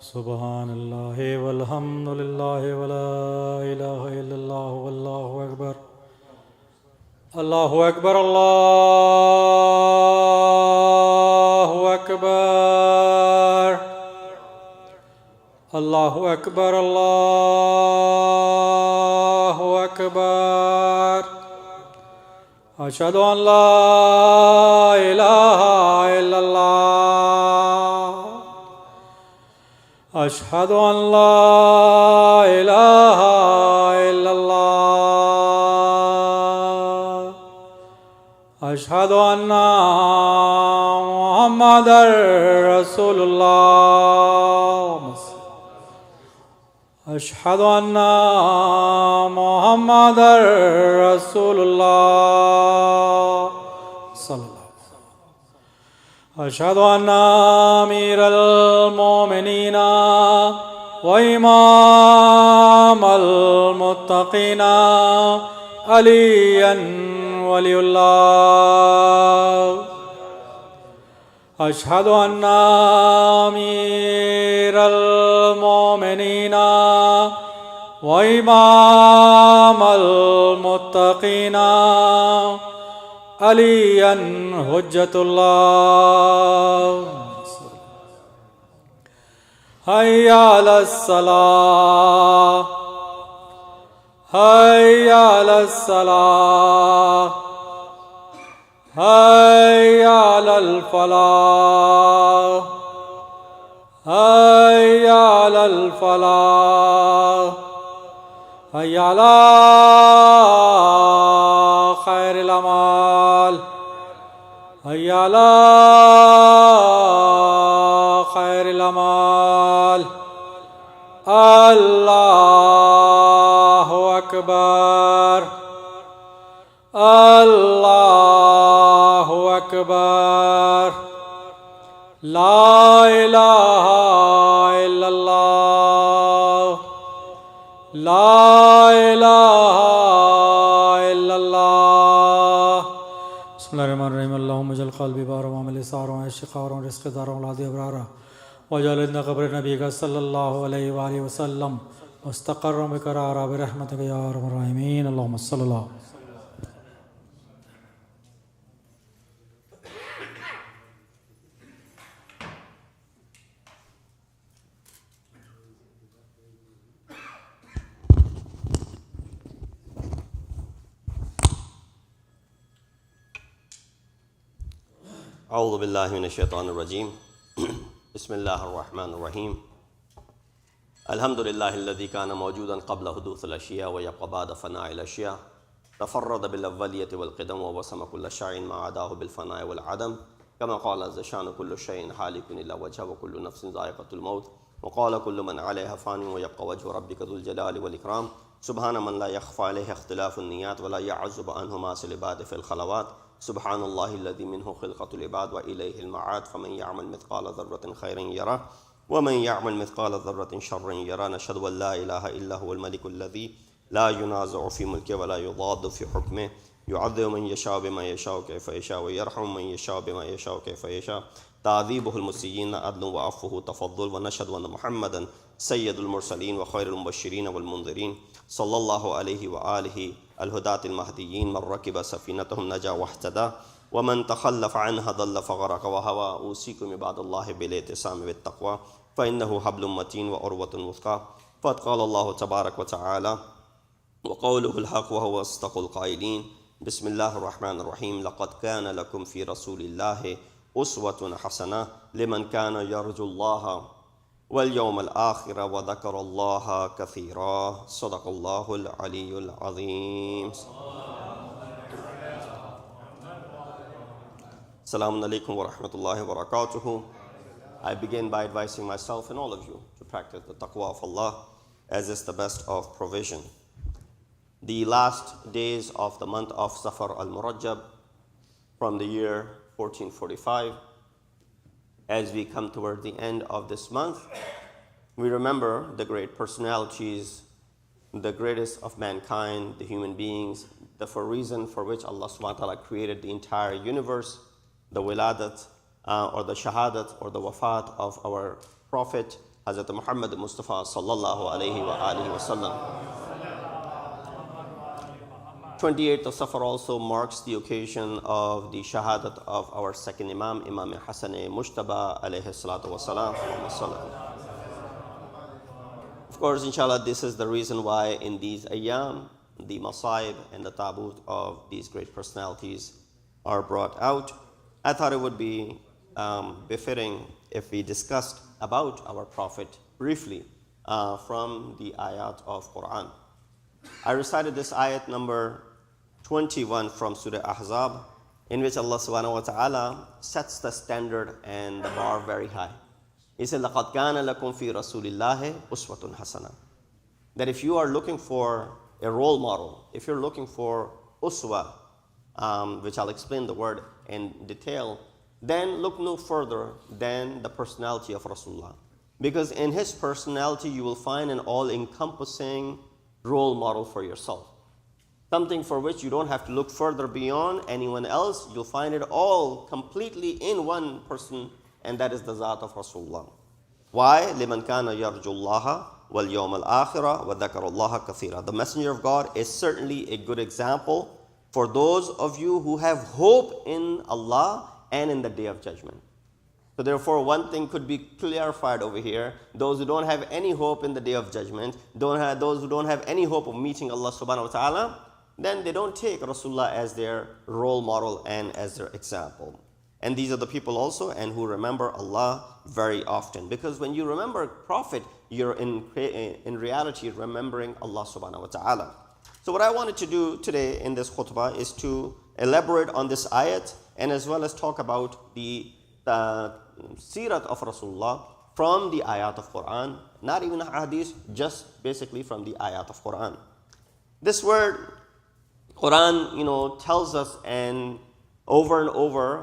Subhanallah walhamdulillah wa la ilaha illallah wallahu akbar. Allahu akbar, Allahu akbar. Allahu akbar, Allahu akbar. Ashhadu an la ilaha illallah. Ashhadu an la ilaha illallah. Ashhadu anna Muhammadar Rasulullah. Ashhadu anna Muhammadar Rasulullah. أشهد أن أمير المؤمنين وإمام المتقين عليا ولي الله. أشهد أن أمير المؤمنين وإمام المتقين عليا حجة الله. حي على الصلاة حي على الصلاة حي على الفلاح حي على الفلاح حي على خير الأعمال حي على خير الأعمال. الله أكبر الله أكبر. لا إله إلا الله لا إله إلا الله. بسم الله الرحمن الرحيم. اللهم اجعل قلبي بارا وعملي سارا وعيشي خارا ورزقي دارا وولادي أبرارا واجعل عند قبر نبيك صلى الله عليه وآله وسلم مستقرا بقرارا برحمتك يا أرحم الراحمين. اللهم صل الله. أعوذ بالله من الشيطان الرجيم. بسم الله الرحمن الرحيم. الحمد لله الذي كان موجودا قبل حدوث الأشياء ويبقى بعد فناء الأشياء. تفرد بالأولية والقدم ووسم كل شيء ما عداه بالفناء والعدم. كما قال عز شان كل شيء هالك إلا وجهه وكل نفس ذائقة الموت. وقال كل من عليها فان ويبقى وجه ربك ذو الجلال والإكرام. سبحان من لا يخفى عليه اختلاف النيات ولا يعزب عنه ماس العباد في الخلوات. سبحان الله الذي منه خلقة العباد وإليه المعاد. فمن يعمل مثقال ذرة خيرا يره ومن يعمل مثقال ذرة شرا يره. نشهد أن لا إله إلا هو الملك الذي لا ينازع في ملكه ولا يضاد في حكمه. يعذب من يشاء بما يشاء كيف يشاء ويرحم من يشاء بما يشاء كيف يشاء. تعذيبه المسيئين عدل وعفوه تفضل. ونشهد أن محمدا سيد المرسلين وخير المبشرين والمنذرين صلى الله عليه وآله الهداة المهديين. من ركب سفينتهم نجا واهتدى ومن تخلف عنها ضل فغرق وهوى. أوصيكم عباد الله بالاعتصام بالتقوى فإنه حبل متين وعروة وثقى. فقد قال الله تبارك وتعالى وقوله الحق وهو أصدق القائلين. بسم الله الرحمن الرحيم. لقد كان لكم في رسول الله أسوة حسنة لمن كان يرجو الله واليوم الآخر وذكر الله كثيرا. صدق الله العلي العظيم. Assalamu alaikum wa rahmatullahi wa barakatuhu. I begin by advising myself and all of you to practice the taqwa of Allah as is the best of provision. The last days of the month of Safar al-Murajjab from the year 1445. As we come toward the end of this month, we remember the great personalities, the greatest of mankind, the human beings, the reason for which Allah subhanahu wa ta'ala created the entire universe, the wiladat or the shahadat or the wafat of our Prophet Hazrat Muhammad Mustafa sallallahu alayhi wa alihi wa sallam. 28th of Safar also marks the occasion of the shahadat of our second Imam, Imam Hassan Mujtaba alayhi salatu wa salam. Of course, inshallah, this is the reason why in these ayyam, the masaib and the tabut of these great personalities are brought out. I thought it would be befitting if we discussed about our Prophet briefly from the ayat of Quran. I recited this ayat number 21 from Surah Ahzab, in which Allah subhanahu wa ta'ala sets the standard and the bar very high. He said, لَقَدْ كَانَ لَكُمْ فِي رَسُولِ اللَّهِ أُسْوَةٌ حَسَنَةٌ. That if you are looking for a role model, if you're looking for uswa, which I'll explain the word in detail, then look no further than the personality of Rasulullah. Because in his personality, you will find an all-encompassing role model for yourself. Something for which you don't have to look further beyond anyone else. You'll find it all completely in one person, and that is the Zat of Rasulullah. Why? لِمَنْ كَانَ يَرْجُ اللَّهَ وَالْيَوْمَ الْآخِرَ وَذَكَرَ اللَّهَ كَثِيرًا. The Messenger of God is certainly a good example for those of you who have hope in Allah and in the Day of Judgment. So therefore, one thing could be clarified over here. Those who don't have any hope in the Day of Judgment, those who don't have any hope of meeting Allah subhanahu wa ta'ala, then they don't take Rasulullah as their role model and as their example. And these are the people also and who remember Allah very often. Because when you remember Prophet, you're in reality remembering Allah subhanahu wa ta'ala. So what I wanted to do today in this khutbah is to elaborate on this ayat and as well as talk about the sirat of Rasulullah from the ayat of Quran, not even hadith, just basically from the ayat of Quran. This word, Quran, tells us and over,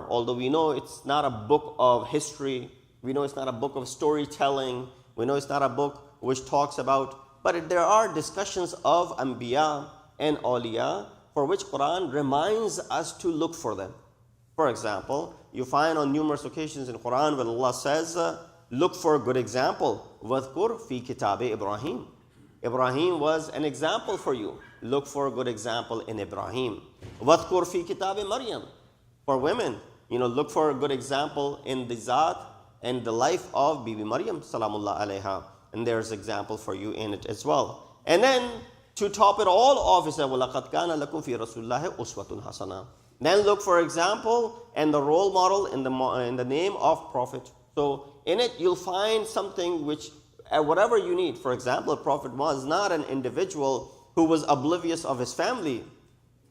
although we know it's not a book of history, we know it's not a book of storytelling, we know it's not a book which talks about, but there are discussions of Anbiya and Awliya for which Quran reminds us to look for them. For example, you find on numerous occasions in Quran when Allah says, look for a good example. وَذْكُرْ فِي كِتَابِ Ibrahim. Ibrahim was an example for you. Look for a good example in Ibrahim. وَذْكُرْ فِي كِتَابِ Maryam. For women, look for a good example in the Zat and the life of Bibi Maryam, salamullah alayha. And there's example for you in it as well. And then to top it all off, he said, وَلَقَدْ كَانَ لَكُمْ فِي رَسُولِ اللَّهِ أُسْوَةٌ حَسَنَةٌ. Then look for example and the role model in the name of Prophet. So in it you'll find something which, whatever you need. For example, Prophet was not an individual who was oblivious of his family.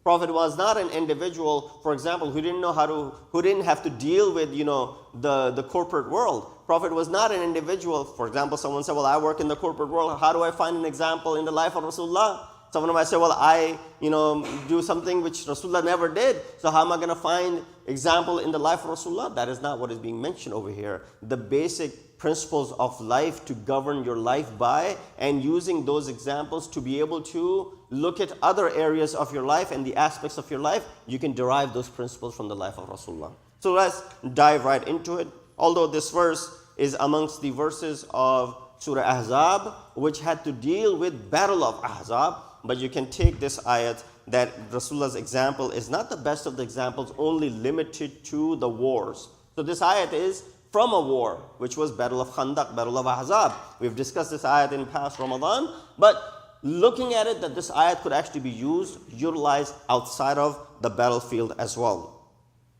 Prophet was not an individual, for example, who didn't have to deal with, the corporate world. Prophet was not an individual. For example, someone said, well, I work in the corporate world. How do I find an example in the life of Rasulullah? Someone might say, well, I, do something which Rasulullah never did. So how am I going to find example in the life of Rasulullah? That is not what is being mentioned over here. The basic principles of life to govern your life by, and using those examples to be able to look at other areas of your life and the aspects of your life, you can derive those principles from the life of Rasulullah. So let's dive right into it. Although this verse is amongst the verses of Surah Ahzab, which had to deal with Battle of Ahzab, but you can take this ayat that Rasulullah's example is not the best of the examples, only limited to the wars. So this ayat is from a war, which was Battle of Khandaq, Battle of Ahzab. We've discussed this ayat in past Ramadan, but looking at it, that this ayat could actually be utilized outside of the battlefield as well.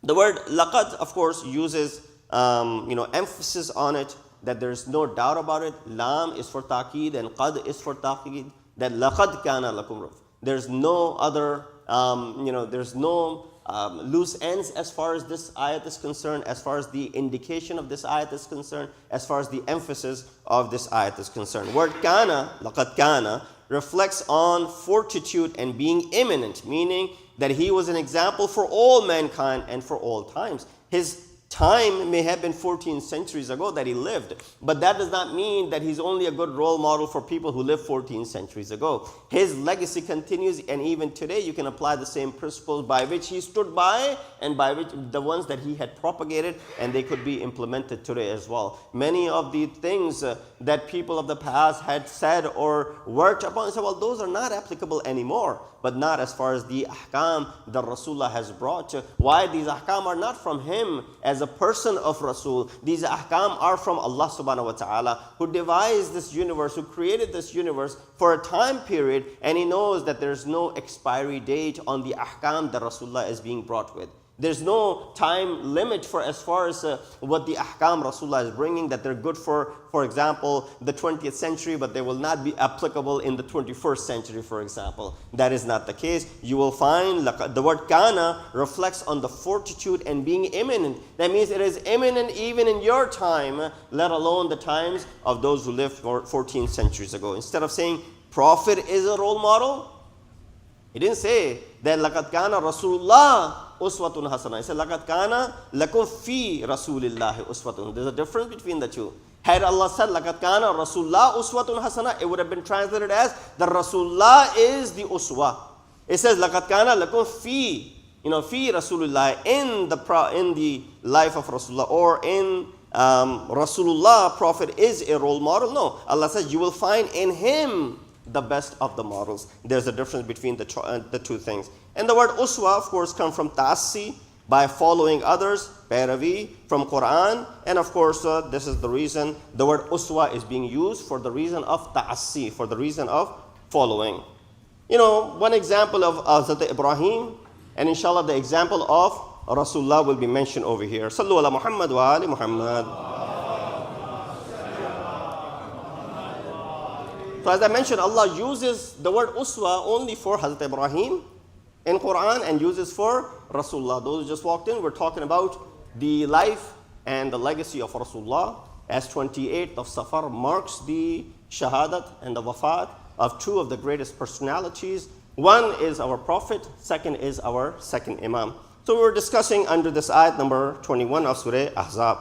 The word laqad, of course, uses emphasis on it, that there's no doubt about it. Lam is for taqeed and qad is for taqeed. That laqad kana lakum. There's no other, there's no loose ends as far as this ayat is concerned, as far as the indication of this ayat is concerned, as far as the emphasis of this ayat is concerned. Word kana, laqad kana, reflects on fortitude and being imminent, meaning that he was an example for all mankind and for all times. His time may have been 14 centuries ago that he lived, but that does not mean that he's only a good role model for people who lived 14 centuries ago. His legacy continues, and even today you can apply the same principles by which he stood by and by which the ones that he had propagated, and they could be implemented today as well. Many of the things that people of the past had said or worked upon, said, well, those are not applicable anymore, but not as far as the ahkam that Rasulullah has brought. Why? These ahkam are not from him as a person of Rasul. These ahkam are from Allah subhanahu wa ta'ala, who devised this universe, who created this universe for a time period, and he knows that there's no expiry date on the ahkam that Rasulullah is being brought with. There's no time limit for as far as what the ahkam Rasulullah is bringing, that they're good for example, the 20th century, but they will not be applicable in the 21st century, for example. That is not the case. You will find the word kana reflects on the fortitude and being imminent. That means it is imminent even in your time, let alone the times of those who lived 14 centuries ago. Instead of saying Prophet is a role model, he didn't say that laqad kana Rasulullah uswatun hasana. He said laqad kana lakum fi Rasulillahi uswatun. There's a difference between the two. Had Allah said laqad kana Rasulullah uswatun hasana, it would have been translated as the Rasulullah is the uswa. It says laqad kana lakum fi, fi Rasulullah, in the life of Rasulullah, or in Rasulullah, Prophet is a role model. No, Allah says you will find in him the best of the models. There's a difference between the two things. And the word uswa, of course, comes from ta'assi, by following others, paravi, from Quran. And of course, this is the reason the word uswa is being used, for the reason of ta'assi, for the reason of following. One example of Hazrat Ibrahim, and inshallah the example of Rasulullah will be mentioned over here. Sallu ala Muhammad wa ali Muhammad. So as I mentioned, Allah uses the word uswa only for Hazrat Ibrahim in Quran and uses for Rasulullah. Those who just walked in, we're talking about the life and the legacy of Rasulullah, as 28th of Safar marks the shahadat and the wafat of two of the greatest personalities. One is our Prophet, second is our second Imam. So we were discussing under this ayat number 21 of Surah Ahzab.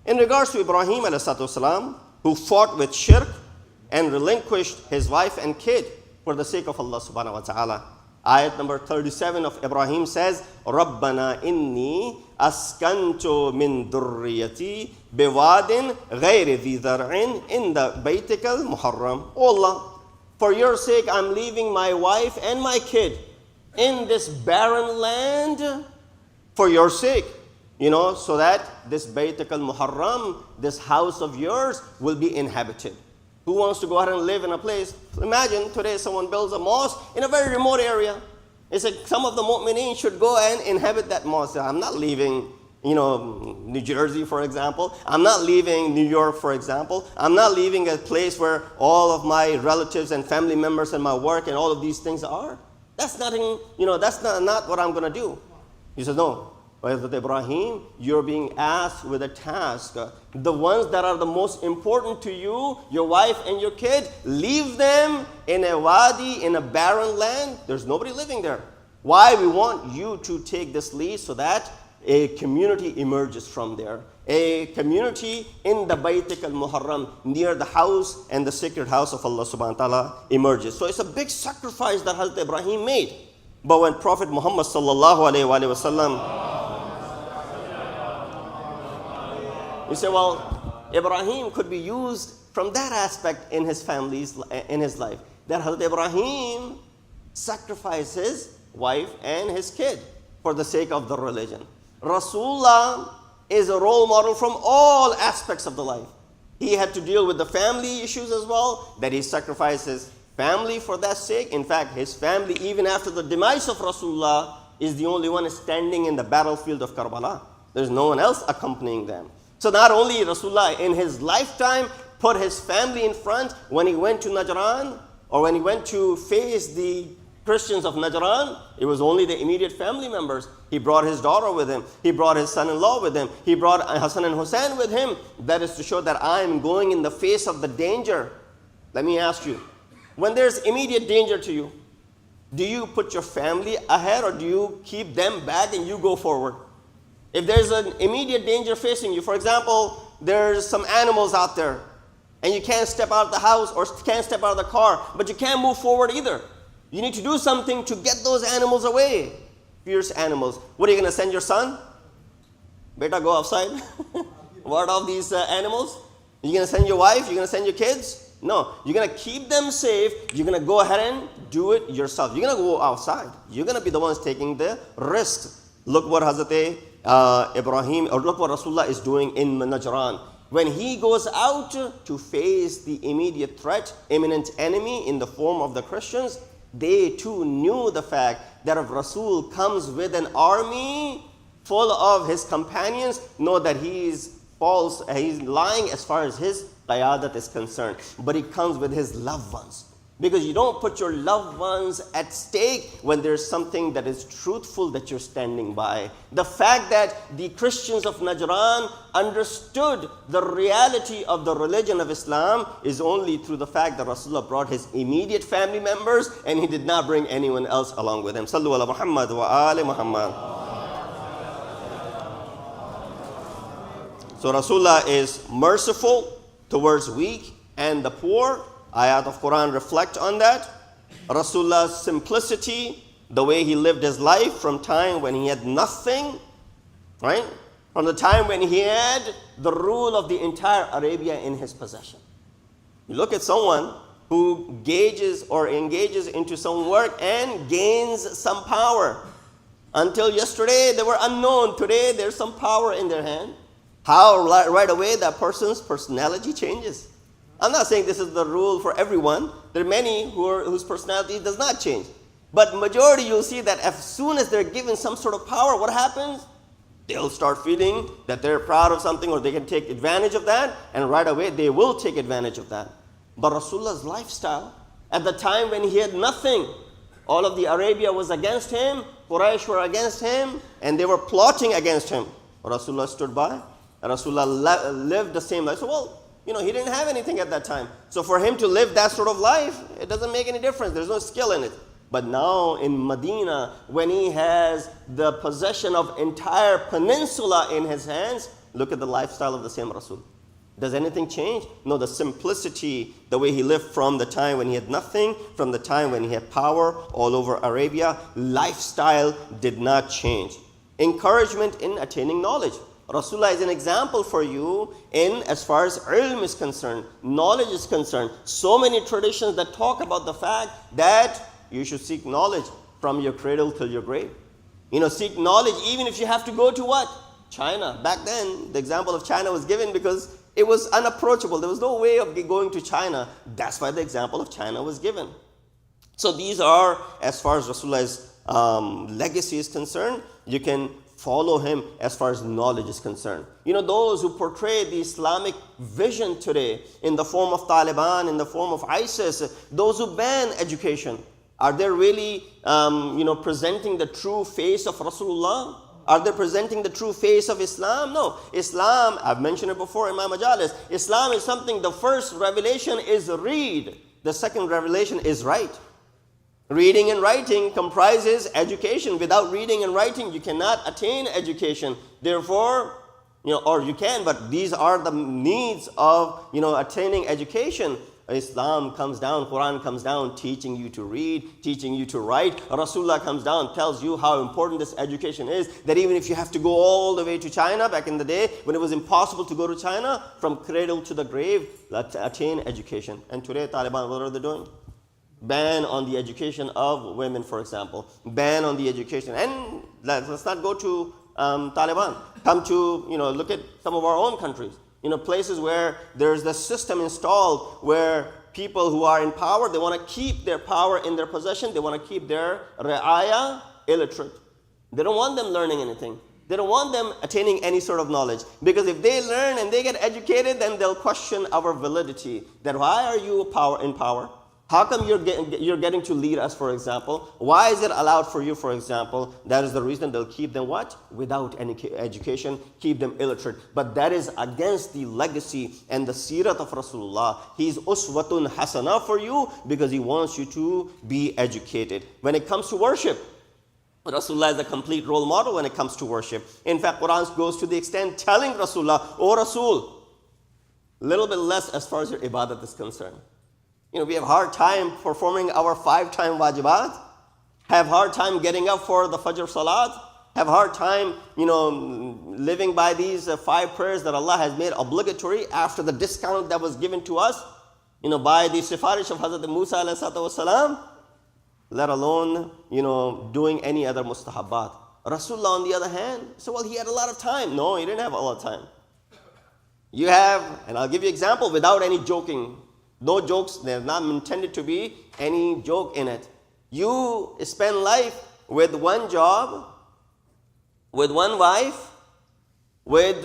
In regards to Ibrahim alayhi salatu wasalam, who fought with shirk and relinquished his wife and kid for the sake of Allah subhanahu wa ta'ala. Ayat number 37 of Ibrahim says, Rabbana inni askantu min durriyati biwadin ghayri dhi dhar'in inda baytikal muharram. Oh Allah, for your sake I'm leaving my wife and my kid in this barren land for your sake. So that this baytikal muharram, this house of yours, will be inhabited. Who wants to go ahead and live in a place? Imagine today someone builds a mosque in a very remote area. It's like some of the mu'mineen should go and inhabit that mosque. I'm not leaving, New Jersey, for example. I'm not leaving New York, for example. I'm not leaving a place where all of my relatives and family members and my work and all of these things are. That's nothing, that's not what I'm going to do. He says, no. With Ibrahim, you're being asked with a task. The ones that are the most important to you, your wife and your kid, leave them in a wadi, in a barren land. There's nobody living there. Why? We want you to take this lead so that a community emerges from there. A community in the Baytik al-Muharram, near the house and the sacred house of Allah subhanahu wa ta'ala emerges. So it's a big sacrifice that Hazrat Ibrahim made. But when Prophet Muhammad sallallahu alayhi wa sallam, you say, well, Ibrahim could be used from that aspect in his life. That Hazrat Ibrahim sacrificed his wife and his kid for the sake of the religion. Rasulullah is a role model from all aspects of the life. He had to deal with the family issues as well, that he sacrificed his family for that sake. In fact, his family, even after the demise of Rasulullah, is the only one standing in the battlefield of Karbala. There's no one else accompanying them. So not only Rasulullah in his lifetime put his family in front when he went to Najran, or when he went to face the Christians of Najran, it was only the immediate family members. He brought his daughter with him. He brought his son-in-law with him. He brought Hassan and Hussein with him. That is to show that I am going in the face of the danger. Let me ask you, when there's immediate danger to you, do you put your family ahead or do you keep them back and you go forward? If there's an immediate danger facing you, for example, there's some animals out there, and you can't step out of the house or can't step out of the car, but you can't move forward either. You need to do something to get those animals away. Fierce animals. What are you going to send your son? Beta, go outside. Ward off these animals. You're going to send your wife? You're going to send your kids? No. You're going to keep them safe. You're going to go ahead and do it yourself. You're going to go outside. You're going to be the ones taking the risk. Look what Hazrat Ibrahim, or look what Rasulullah is doing in Najran. When he goes out to face the immediate threat, imminent enemy in the form of the Christians, they too knew the fact that if Rasul comes with an army full of his companions, know that he is false, he's lying as far as his qayadat is concerned. But he comes with his loved ones. Because you don't put your loved ones at stake when there's something that is truthful that you're standing by. The fact that the Christians of Najran understood the reality of the religion of Islam is only through the fact that Rasulullah brought his immediate family members and he did not bring anyone else along with him. Sallu ala Muhammad wa ali Muhammad. So Rasulullah is merciful towards weak and the poor. Ayat of Quran reflect on that. Rasulullah's simplicity, the way he lived his life from time when he had nothing, right? From the time when he had the rule of the entire Arabia in his possession. You look at someone who engages into some work and gains some power. Until yesterday, they were unknown. Today, there's some power in their hand. How right away that person's personality changes. I'm not saying this is the rule for everyone. There are many whose personality does not change. But majority, you'll see that as soon as they're given some sort of power, what happens? They'll start feeling that they're proud of something or they can take advantage of that. And right away, they will take advantage of that. But Rasulullah's lifestyle, at the time when he had nothing, all of the Arabia was against him, Quraysh were against him, and they were plotting against him. Rasulullah stood by, and Rasulullah lived the same life. So, well, he didn't have anything at that time. So for him to live that sort of life, it doesn't make any difference. There's no skill in it. But now in Medina, when he has the possession of entire peninsula in his hands, look at the lifestyle of the same Rasul. Does anything change? No, the simplicity, the way he lived from the time when he had nothing, from the time when he had power all over Arabia, lifestyle did not change. Encouragement in attaining knowledge. Rasulullah is an example for you in as far as ilm is concerned, knowledge is concerned. So many traditions that talk about the fact that you should seek knowledge from your cradle till your grave. Seek knowledge even if you have to go to what? China. Back then, the example of China was given because it was unapproachable. There was no way of going to China. That's why the example of China was given. So these are, as far as Rasulullah's legacy is concerned, you can follow him as far as knowledge is concerned. Those who portray the Islamic vision today in the form of Taliban, in the form of ISIS, those who ban education, are they really, presenting the true face of Rasulullah? Are they presenting the true face of Islam? No. Islam, I've mentioned it before in my majalis, Islam is something, the first revelation is read. The second revelation is write. Reading and writing comprises education. Without reading and writing, you cannot attain education. Therefore, or you can, but these are the needs of, attaining education. Islam comes down, Quran comes down, teaching you to read, teaching you to write. Rasulullah comes down, tells you how important this education is, that even if you have to go all the way to China, back in the day, when it was impossible to go to China, from cradle to the grave, let's attain education. And today, Taliban, what are they doing? Ban on the education of women, for example. Ban on the education. And let's not go to Taliban. Come to, look at some of our own countries. Places where there's the system installed where people who are in power, they want to keep their power in their possession. They want to keep their ra'aya illiterate. They don't want them learning anything. They don't want them attaining any sort of knowledge. Because if they learn and they get educated, then they'll question our validity. That why are you in power? How come you're getting to lead us, for example? Why is it allowed for you, for example? That is the reason they'll keep them what? Without any education, keep them illiterate. But that is against the legacy and the sirat of Rasulullah. He's uswatun hasana for you because he wants you to be educated. When it comes to worship, Rasulullah is a complete role model when it comes to worship. In fact, Quran goes to the extent telling Rasulullah, "O Rasul, little bit less as far as your ibadat is concerned." We have hard time performing our 5-time wajibat, have hard time getting up for the Fajr Salat, have hard time, living by these 5 prayers that Allah has made obligatory after the discount that was given to us, by the sifarish of Hazrat Musa alayhi salatu wasalam, let alone, doing any other mustahabbat. Rasulullah, on the other hand, so he had a lot of time. No, he didn't have a lot of time. You have, and I'll give you an example without any joking. No jokes, they're not intended to be any joke in it. You spend life with one job, with one wife, with,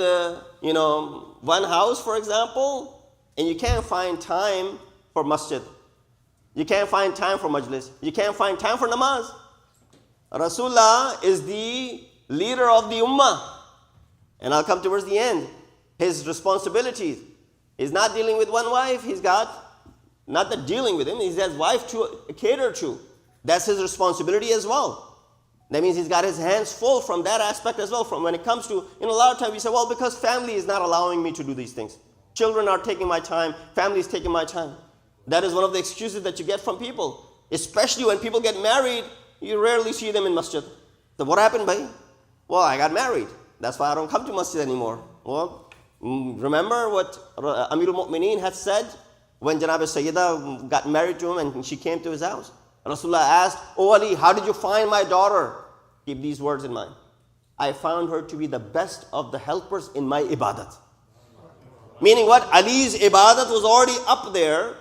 one house, for example, and you can't find time for masjid. You can't find time for majlis. You can't find time for namaz. Rasulullah is the leader of the ummah. And I'll come towards the end. His responsibilities is not dealing with one wife. He's got, not that dealing with him, he has wife to cater to. That's his responsibility as well. That means he's got his hands full from that aspect as well. From when it comes to, a lot of times we say, well, because family is not allowing me to do these things. Children are taking my time. Family is taking my time. That is one of the excuses that you get from people. Especially when people get married, you rarely see them in masjid. So what happened, bhai? Well, I got married. That's why I don't come to masjid anymore. Well, remember what Amirul Mu'mineen had said when Janab Sayyidah got married to him and she came to his house? Rasulullah asked, "Oh Ali, how did you find my daughter?" Keep these words in mind. "I found her to be the best of the helpers in my ibadat." Meaning what? Ali's ibadat was already up there.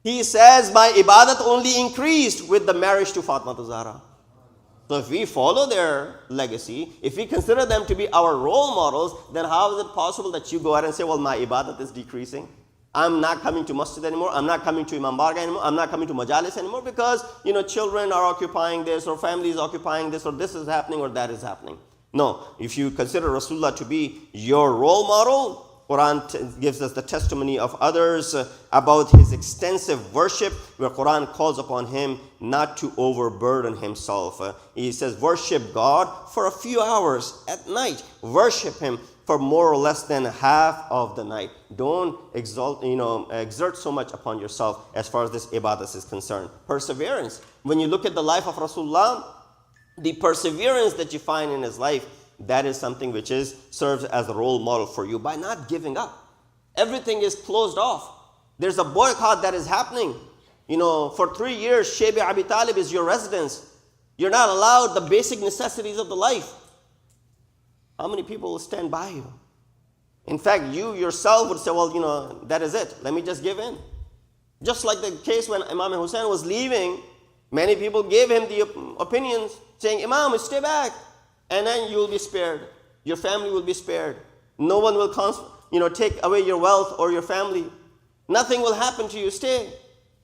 He says, my ibadat only increased with the marriage to Fatima Zahra. So if we follow their legacy, if we consider them to be our role models, then how is it possible that you go ahead and say, well, my ibadat is decreasing? I'm not coming to masjid anymore. I'm not coming to Imam Barga anymore. I'm not coming to majalis anymore because, children are occupying this or family is occupying this or this is happening or that is happening. No, if you consider Rasulullah to be your role model, Quran gives us the testimony of others about his extensive worship, where Quran calls upon him not to overburden himself. He says, worship God for a few hours at night. Worship him for more or less than half of the night. Don't exert so much upon yourself as far as this ibadah is concerned. Perseverance. When you look at the life of Rasulullah, the perseverance that you find in his life, that is something which serves as a role model for you by not giving up. Everything is closed off. There's a boycott that is happening. For 3 years, Shabi Abi Talib is your residence. You're not allowed the basic necessities of the life. How many people will stand by you? In fact, you yourself would say, well, that is it. Let me just give in. Just like the case when Imam Hussein was leaving, many people gave him the opinions saying, Imam, stay back. And then you will be spared. Your family will be spared. No one will take away your wealth or your family. Nothing will happen to you. Stay.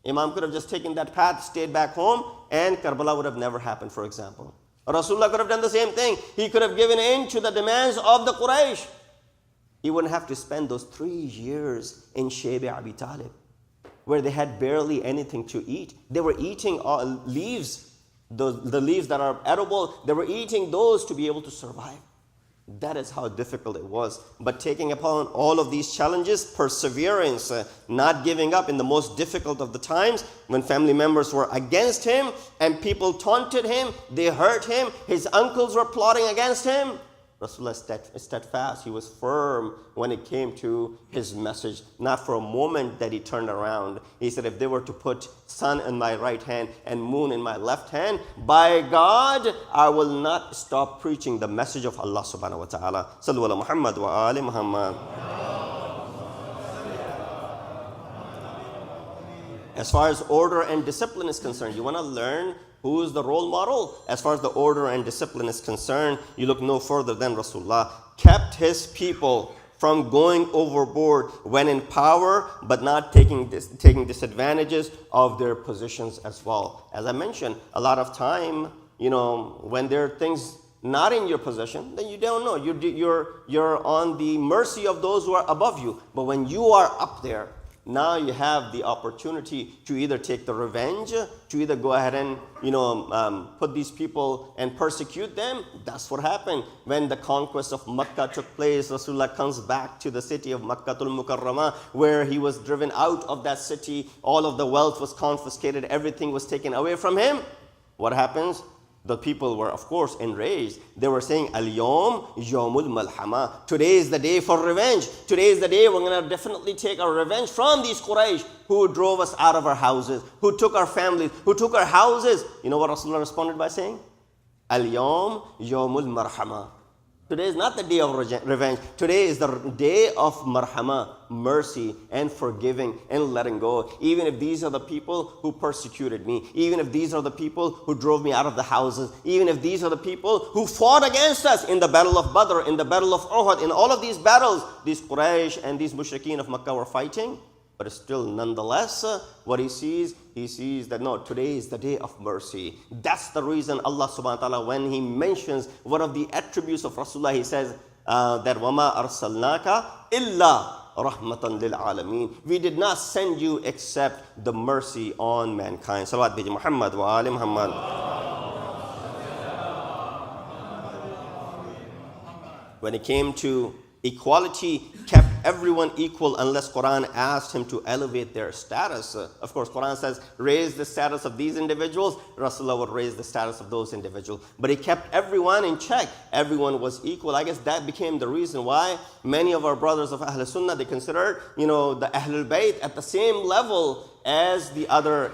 Imam could have just taken that path, stayed back home, and Karbala would have never happened, for example. Rasulullah could have done the same thing. He could have given in to the demands of the Quraysh. He wouldn't have to spend those 3 years in Shabi Abi Talib, where they had barely anything to eat. They were eating leaves. The leaves that are edible, they were eating those to be able to survive. That is how difficult it was. But taking upon all of these challenges, perseverance, not giving up in the most difficult of the times, when family members were against him and people taunted him, they hurt him, his uncles were plotting against him. Rasulullah steadfast. He was firm when it came to his message. Not for a moment that he turned around. He said, if they were to put sun in my right hand and moon in my left hand, by God, I will not stop preaching the message of Allah subhanahu wa ta'ala. Sallu ala Muhammad wa ali Muhammad. As far as order and discipline is concerned, you want to learn who is the role model? As far as the order and discipline is concerned, you look no further than Rasulullah kept his people from going overboard when in power, but not taking disadvantages of their positions as well. As I mentioned, a lot of time, when there are things not in your possession, then you don't know. You're on the mercy of those who are above you. But when you are up there, Now you have the opportunity to either take the revenge, to either go ahead and put these people and persecute them. That's what happened when the conquest of Makkah took place. Rasulullah comes back to the city of Makkatul Mukarramah, where he was driven out of that city. All of the wealth was confiscated. Everything was taken away from him. What happens? The people were, of course, enraged. They were saying, Al-Yawm Yawmul Malhama. Today is the day for revenge. Today is the day we're going to definitely take our revenge from these Quraysh who drove us out of our houses, who took our families, who took our houses. You know what Rasulullah responded by saying? Al-Yawm Yawmul Marhama. Today is not the day of revenge. Today is the day of marhama, mercy and forgiving and letting go. Even if these are the people who persecuted me, even if these are the people who drove me out of the houses, even if these are the people who fought against us in the battle of Badr, in the battle of Uhud, in all of these battles, these Quraysh and these mushrikeen of Makkah were fighting. But still, nonetheless, what he sees that no, today is the day of mercy. That's the reason Allah subhanahu wa ta'ala, when he mentions one of the attributes of Rasulullah, he says that وَمَا أَرْسَلْنَاكَ إِلَّا رَحْمَةً لِلْعَالَمِينَ. We did not send you except the mercy on mankind. Salawat bi Muhammad wa ali Muhammad. When it came to equality, kept everyone equal unless Quran asked him to elevate their status. Of course, Quran says, raise the status of these individuals. Rasulullah would raise the status of those individuals. But he kept everyone in check. Everyone was equal. I guess that became the reason why many of our brothers of Ahl Sunnah, they considered, the Ahlul Bayt at the same level as the other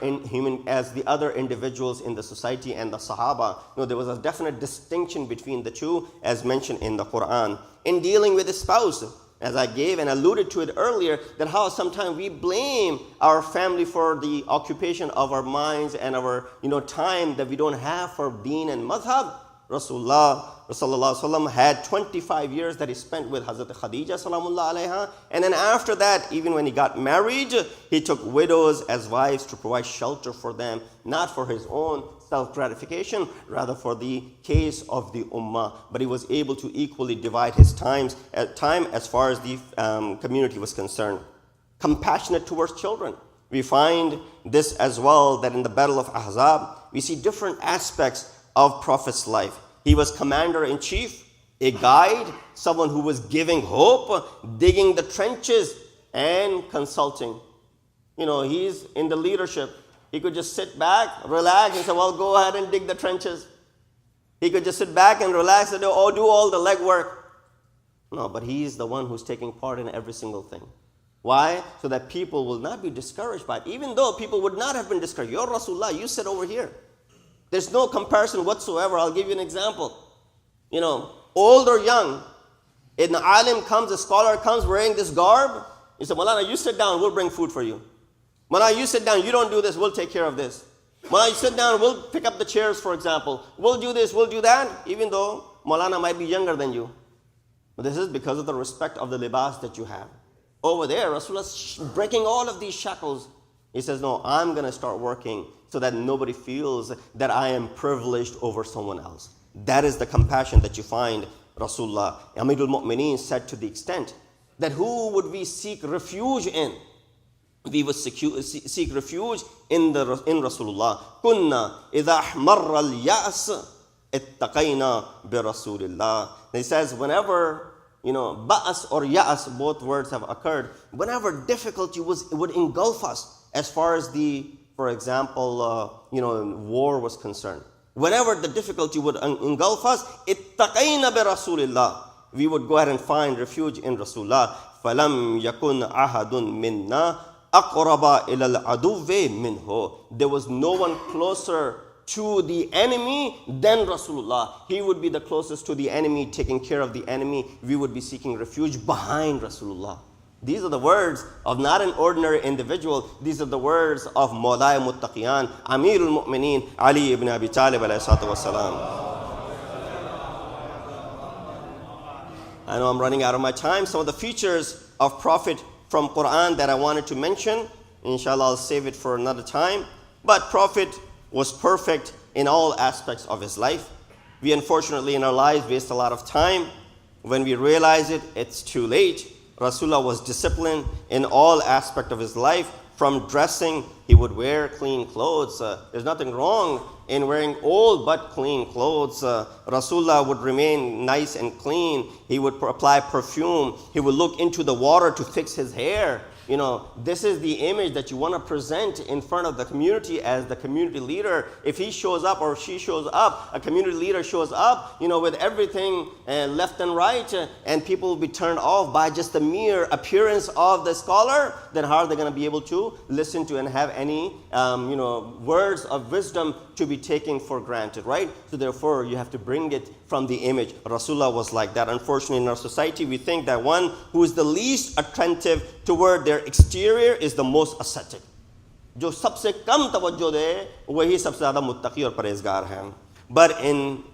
individuals in the society and the Sahaba. There was a definite distinction between the two, as mentioned in the Quran. In dealing with a spouse, as I gave and alluded to it earlier, that how sometimes we blame our family for the occupation of our minds and our time that we don't have for deen and madhab. Rasulullah had 25 years that he spent with Hazrat Khadija salamullah alayha. And then after that, even when he got married, he took widows as wives to provide shelter for them, not for his own self-gratification, rather for the case of the ummah. But he was able to equally divide his time as far as the community was concerned. Compassionate towards children. We find this as well, that in the Battle of Ahzab, we see different aspects of Prophet's life. He was commander-in-chief, a guide, someone who was giving hope, digging the trenches and consulting. He's in the leadership. He could just sit back, relax, and say, well, go ahead and dig the trenches. He could just sit back and relax and do all the legwork. No, but he's the one who's taking part in every single thing. Why? So that people will not be discouraged by it. Even though people would not have been discouraged. You're Rasulullah, you sit over here. There's no comparison whatsoever. I'll give you an example. Old or young, an alim comes, a scholar comes wearing this garb. He said, Maulana, you sit down, we'll bring food for you. Maulana, you sit down, you don't do this, we'll take care of this. Maulana, you sit down, we'll pick up the chairs, for example. We'll do this, we'll do that, even though Maulana might be younger than you. But this is because of the respect of the libas that you have. Over there, Rasulullah's breaking all of these shackles. He says, no, I'm going to start working so that nobody feels that I am privileged over someone else. That is the compassion that you find Rasulullah. Amirul Mu'mineen said to the extent that who would we seek refuge in? We would seek refuge in Rasulullah. Kunna idha ahmarra al-ya'as ittaqayna bi Rasulillah. He says whenever ba'as or ya'as, both words have occurred, whenever difficulty would engulf us, as far as for example, war was concerned. Whenever the difficulty would engulf us, ittaqayna bi Rasulillah. We would go ahead and find refuge in Rasulullah. Falam yakun ahadun minna aqraba ila al-aduwwi minhu. There was no one closer to the enemy than Rasulullah. He would be the closest to the enemy, taking care of the enemy. We would be seeking refuge behind Rasulullah. These are the words of not an ordinary individual. These are the words of Mawlaya Muttaqiyan, Amirul Mu'mineen, Ali ibn Abi Talib alayhi salatu wassalam. I know I'm running out of my time. Some of the features of Prophet from Quran that I wanted to mention, inshallah I'll save it for another time. But Prophet was perfect in all aspects of his life. We unfortunately in our lives waste a lot of time. When we realize it, it's too late. Rasulullah was disciplined in all aspects of his life. From dressing, he would wear clean clothes. There's nothing wrong in wearing old but clean clothes. Rasulullah would remain nice and clean. He would apply perfume. He would look into the water to fix his hair. You know, this is the image that you want to present in front of the community as the community leader. If he shows up or she shows up, a community leader shows up, you know, with everything left and right, and people will be turned off by just the mere appearance of the scholar, then how are they going to be able to listen to and have any, words of wisdom to be taken for granted, right? So therefore, you have to bring it from the image. Rasulullah was like that. Unfortunately, in our society, we think that one who is the least attentive toward their exterior is the most ascetic. जो सबसे कम तवज्जो दे वही सबसे ज़्यादा मुत्तकी और परहेज़गार हैं. But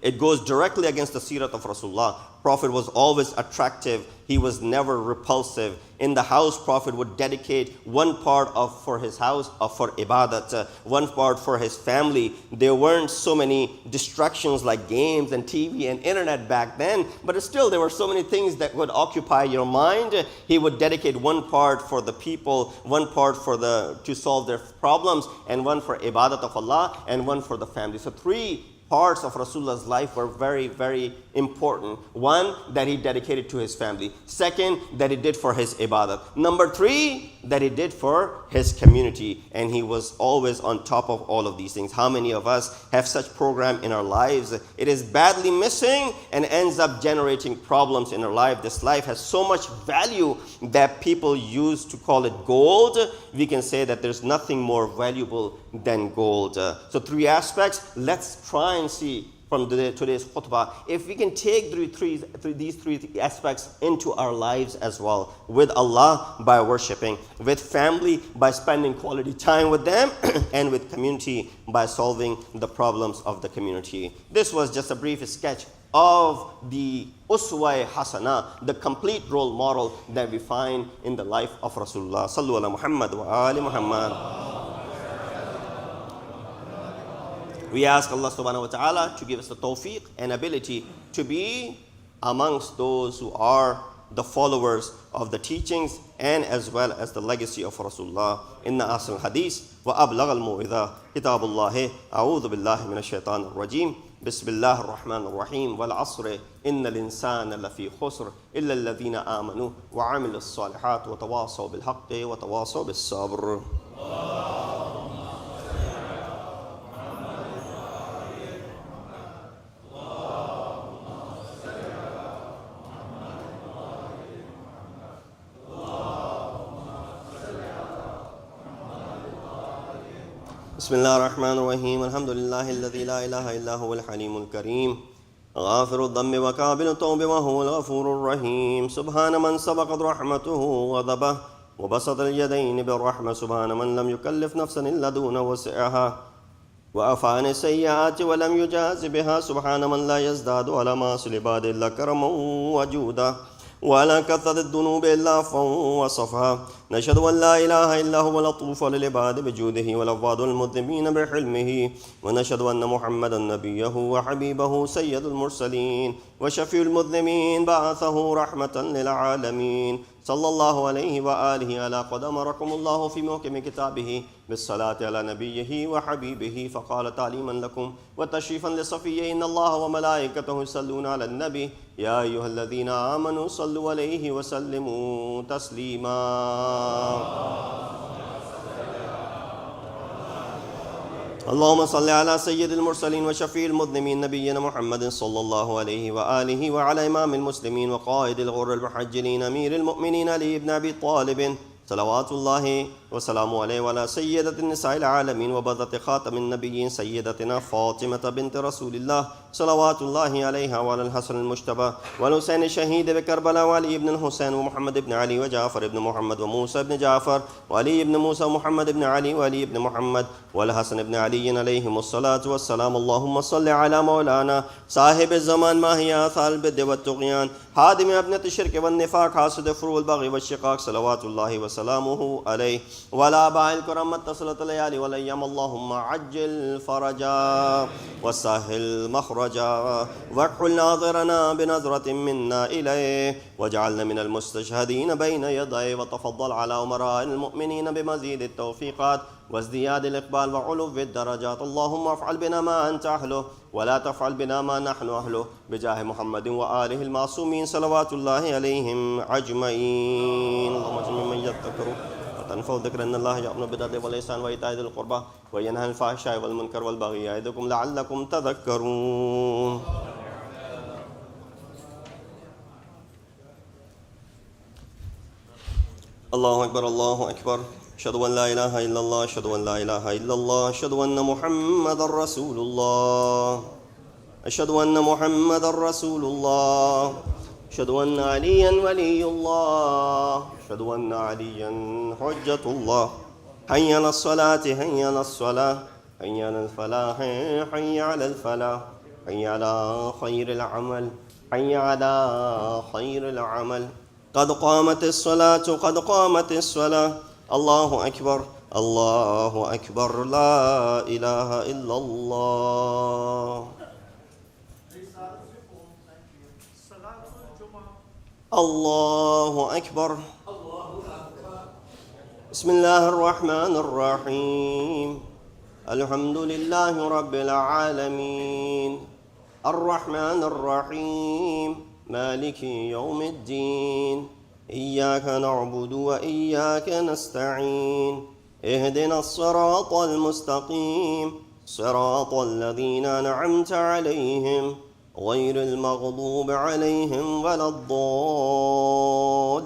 it goes directly against the seerat of Rasulullah. Prophet was always attractive. He was never repulsive. In the house, Prophet would dedicate one part for his house for ibadat, one part for his family. There weren't so many distractions like games and TV and internet back then, but still there were so many things that would occupy your mind. He would dedicate one part for the people, one part to solve their problems, and one for ibadat of Allah, and one for the family. So 3 parts of Rasulullah's life were very, very important. One, that he dedicated to his family. Second, that he did for his ibadat. Number 3, that he did for his community. And he was always on top of all of these things. How many of us have such program in our lives? It is badly missing and ends up generating problems in our life. This life has so much value that people used to call it gold. We can say that there's nothing more valuable than gold. So 3 aspects. Let's try and see from today's khutbah if we can take these 3 aspects into our lives as well. With Allah, by worshiping. With family, by spending quality time with them. And with community, by solving the problems of the community. This was just a brief sketch of the Uswa Hasana, the complete role model that we find in the life of Rasulullah. Sallu ala Muhammad wa ali Muhammad. We ask Allah subhanahu wa ta'ala to give us the tawfiq and ability to be amongst those who are the followers of the teachings and as well as the legacy of Rasulullah. Inna asl hadith wa ablagh al-mu'idha kitabullah a'udhu billahi minash shaitanir rajim. Bismillahir rahmanir rahim. Wal asr innal insana lafi khusr illa alladhina amanu wa 'amilus salihat wa tawasaw bil haqqi wa tawasaw bis sabr. بسم الله الرحمن الرحيم الحمد لله الذي لا إله إلا هو الحليم الكريم غافر الذنب وقابل التوب وهو الغفور الرحيم سبحان من سبقت رحمته وغضبه وبسط اليدين بالرحمة سبحان من لم يكلف نفسا إلا دون وسعها وعفى عن السيئات ولم يجاز بها سبحان من لا يزداد على معاصي العباد إلا كرما وجودا ولا كثرة الذنوب إلا عفوا وصفها نشهد أن لا إله إلا هو لطوف للعباد بجوده ولفاظ المذنبين بحلمه ونشهد أن محمدا نبيه وحبيبه سيد المرسلين وشفيع المذنبين بعثه رحمة للعالمين صلى الله عليه وآله على قد أمركم الله في محكم كتابه بالصلاة على نبيه وحبيبه فقال تعليما لكم وتشريفا لصفيه إن الله وملائكته يصلون على النبي يا أيها الذين آمنوا صلوا عليه وسلموا تسليما اللهم صل على سيد المرسلين وشفيع المذنبين نبينا محمد صلى الله عليه وآله وعلى إمام المسلمين وقائد الغر المحجلين أمير المؤمنين علي بن أبي طالب صلوات الله وسلامه عليه وعلى سيدة النساء العالمين وبذة خاتم النبيين سيدتنا فاطمة بنت رسول الله صلوات الله عليها وعلى الحسن المجتبى والحسين الشهيد بكربلاء وعلي بن الحسين ومحمد بن علي وجعفر بن محمد وموسى بن جعفر وعلي بن موسى ومحمد بن علي وعلي بن محمد والحسن بن علي عليهم الصلاة والسلام اللهم صل على مولانا صاحب الزمان ماهي آثار البدع والطغيان هادم ابنة الشرك والنفاق حاسد فروع البغي والشقاق صلوات الله وسلامه عليه ولا باعل كرم اتصلت الليالي والأيام اللهم عجل فرجا وسهل مخرجا الرجاء واكحل ناظرنا بنظرة منا إليه واجعلنا من المستشهدين بين يديه وتفضل على أمراء المؤمنين بمزيد التوفيقات وازدياد الإقبال وعلو الدرجات. اللهم افعل بنا ما أنت أهله ولا تفعل بنا ما نحن أهله بجاه محمد وآله المعصومين صلوات الله عليهم أجمعين. اللهم اجعلنا ممن يذكر وتنفع ذكر أن الله يأمر بالعدل والإحسان وإيتاء ذي القربى وينهى عن الفحشاء والمنكر والبغي يعظكم لعلكم تذكرون. الله أكبر الله أكبر. أشهد أن لا إله إلا الله أشهد أن لا إله إلا الله أشهد أن محمد رسول الله أشهد أن محمد رسول الله أشهد أن عليا ولي الله أشهد أن عليا حجة الله. حي على الصلاة حي على الصلاة حي على الفلاح حي على الفلاح حي على خير العمل حي على خير العمل. قد قامت الصلاة قد قامت الصلاة. الله أكبر الله أكبر لا إله إلا الله. الله أكبر. بسم الله الرحمن الرحيم. الحمد لله رب العالمين الرحمن الرحيم مالك يوم الدين إياك نعبد وإياك نستعين اهدنا الصراط المستقيم صراط الذين أنعمت عليهم غير المغضوب عليهم ولا الضالين.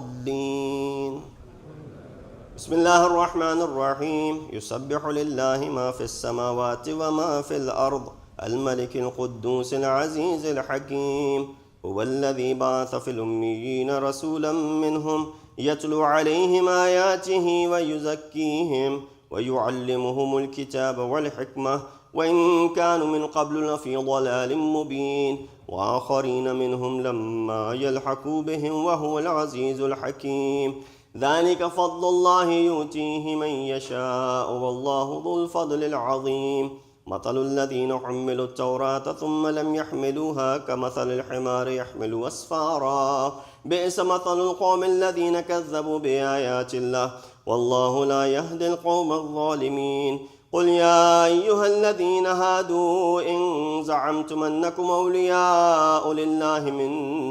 بسم الله الرحمن الرحيم. يسبح لله ما في السماوات وما في الأرض الملك القدوس العزيز الحكيم. هو الذي بعث في الأميين رسولا منهم يتلو عليهم آياته ويزكيهم ويعلمهم الكتاب والحكمة وإن كانوا من قبل لفي ضلال مبين وآخرين منهم لما يلحقوا بهم وهو العزيز الحكيم. ذلك فضل الله يؤتيه من يشاء والله ذو الفضل العظيم. مثل الذين حملوا التوراة ثم لم يحملوها كمثل الحمار يحمل أسفارا بئس مثل القوم الذين كذبوا بآيات الله والله لا يهدي القوم الظالمين. قل يا أيها الذين هادوا إن زعمتم أنكم أولياء لله من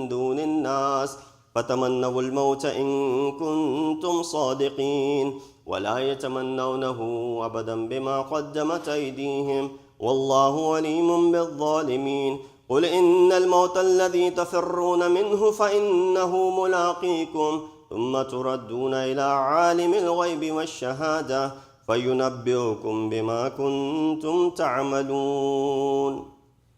دون الناس فتمنوا الموت إن كنتم صادقين ولا يتمنونه أبدا بما قدمت أيديهم والله عليم بالظالمين. قل إن الموت الذي تفرون منه فإنه ملاقيكم ثم تردون إلى عالم الغيب والشهادة فينبئكم بما كنتم تعملون.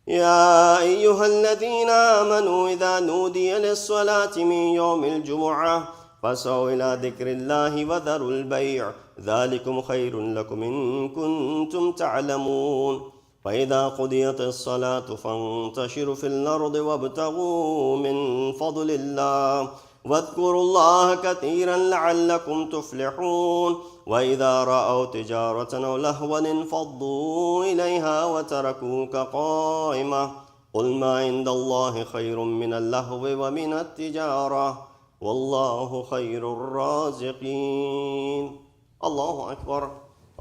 يا أيها الذين آمنوا إذا نودي للصلاة من يوم الجمعة فاسعوا إلى ذكر الله وذروا البيع ذلكم خير لكم إن كنتم تعلمون. فإذا قضيت الصلاة فانتشروا في الأرض وابتغوا من فضل الله واذكروا الله كثيرا لعلكم تفلحون. وإذا رأوا تجارة أو لهوا انفضوا إليها وتركوك قائمة قل ما عند الله خير من اللهو ومن التجارة والله خير الرازقين. الله أكبر.